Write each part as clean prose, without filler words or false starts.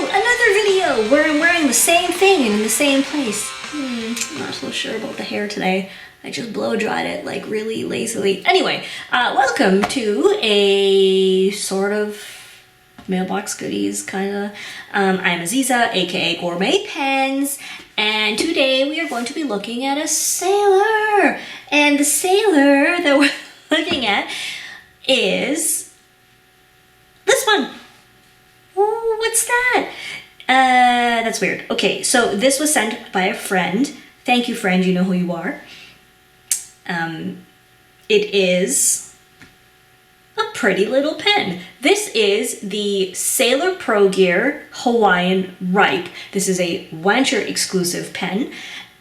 Another video where I'm wearing the same thing in the same place. I'm not so sure about the hair today. I just blow dried it like really lazily. Anyway, welcome to a sort of mailbox goodies kinda. I'm Aziza, aka Gourmet Pens, and today we are going to be looking at a sailor. And the sailor that we're looking at is this one. Oh, what's that? That's weird. Okay, so this was sent by a friend. Thank you, friend, you know who you are. It is a pretty little pen. This is the Sailor Pro Gear Hawaiian Ripe. This is a Wancher exclusive pen,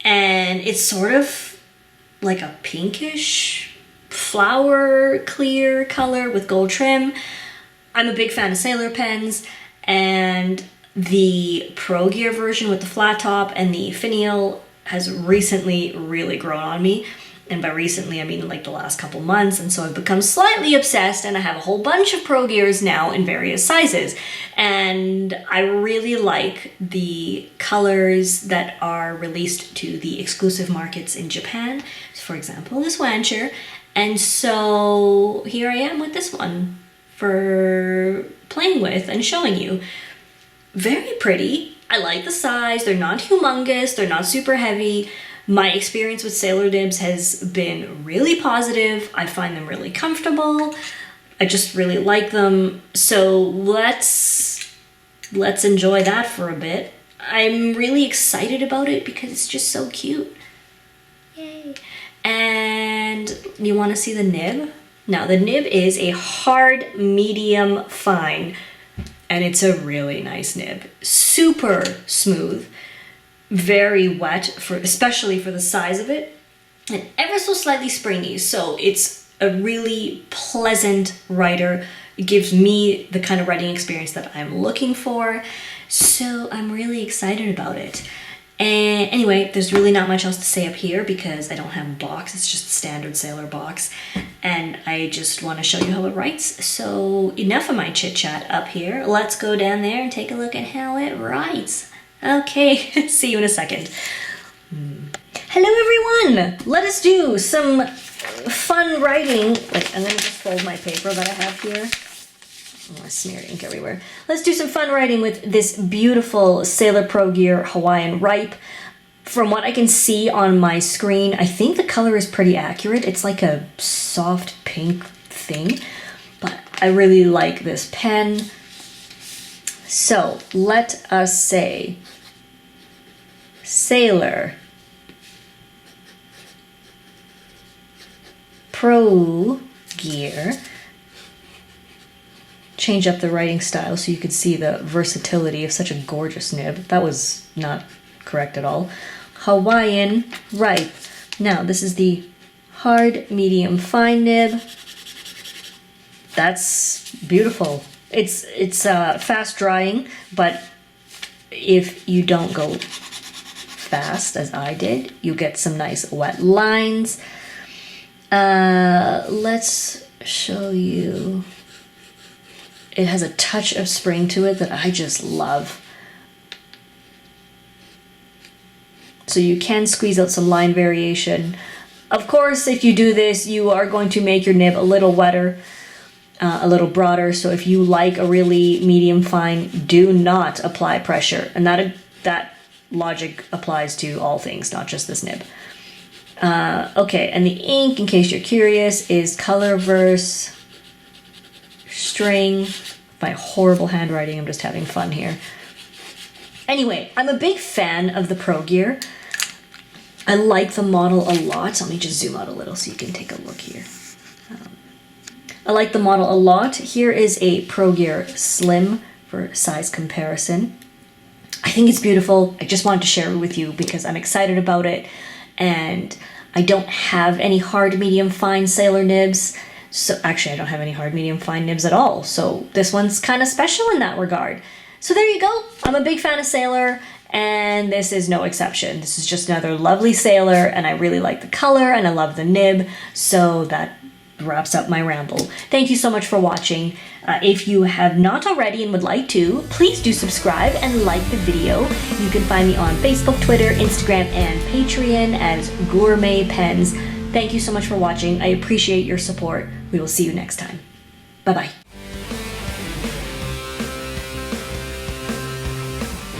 and it's sort of like a pinkish flower clear color with gold trim. I'm a big fan of sailor pens, and the Pro Gear version with the flat top and the finial has recently really grown on me. And by recently, I mean like the last couple months. And so I've become slightly obsessed, and I have a whole bunch of Pro Gears now in various sizes. And I really like the colors that are released to the exclusive markets in Japan. For example, this Wancher. And so here I am with this one for playing with and showing you. Very pretty. I like the size. They're not humongous. They're not super heavy. My experience with sailor nibs has been really positive. I find them really comfortable. I just really like them. So let's enjoy that for a bit. I'm really excited about it because it's just so cute. Yay. And you want to see the nib? Now the nib is a hard medium fine, and it's a really nice nib. Super smooth. Very wet, especially for the size of it, and ever so slightly springy, so it's a really pleasant writer. It gives me the kind of writing experience that I'm looking for, so I'm really excited about it. And anyway, there's really not much else to say up here because I don't have a box. It's just a standard sailor box, and I just want to show you how it writes. So enough of my chit chat up here. Let's go down there and take a look at how it writes. Okay, see you in a second. Hello everyone! Let us do some fun writing. Wait, I'm gonna just fold my paper that I have here. Oh, I smeared ink everywhere. Let's do some fun writing with this beautiful Sailor Pro Gear Hawaiian Ripe. From what I can see on my screen, I think the color is pretty accurate. It's like a soft pink thing, but I really like this pen. So let us say Sailor Pro Gear. Change up the writing style so you could see the versatility of such a gorgeous nib. That was not correct at all. Hawaiian Ripe. Now this is the hard medium fine nib. That's beautiful. It's fast drying, but if you don't go fast as I did, you get some nice wet lines. Let's show you. It has a touch of spring to it that I just love. So you can squeeze out some line variation. Of course, if you do this, you are going to make your nib a little wetter. A little broader, so if you like a really medium fine, do not apply pressure. And that logic applies to all things, not just this nib. Okay, and the ink, in case you're curious, is color verse string. My horrible handwriting, I'm just having fun here. Anyway, I'm a big fan of the Pro Gear. I like the model a lot. Let me just zoom out a little so you can take a look here. I like the model a lot. Here is a Pro Gear Slim for size comparison. I think it's beautiful. I just wanted to share it with you because I'm excited about it, and I don't have any hard medium fine sailor nibs. So actually I don't have any hard medium fine nibs at all. So this one's kind of special in that regard. So there you go. I'm a big fan of sailor, and this is no exception. This is just another lovely sailor, and I really like the color and I love the nib, so that wraps up my ramble. Thank you so much for watching. If you have not already and would like to, please do subscribe and like the video. You can find me on Facebook, Twitter, Instagram, and Patreon as Gourmet Pens. Thank you so much for watching. I appreciate your support. We will see you next time. Bye-bye.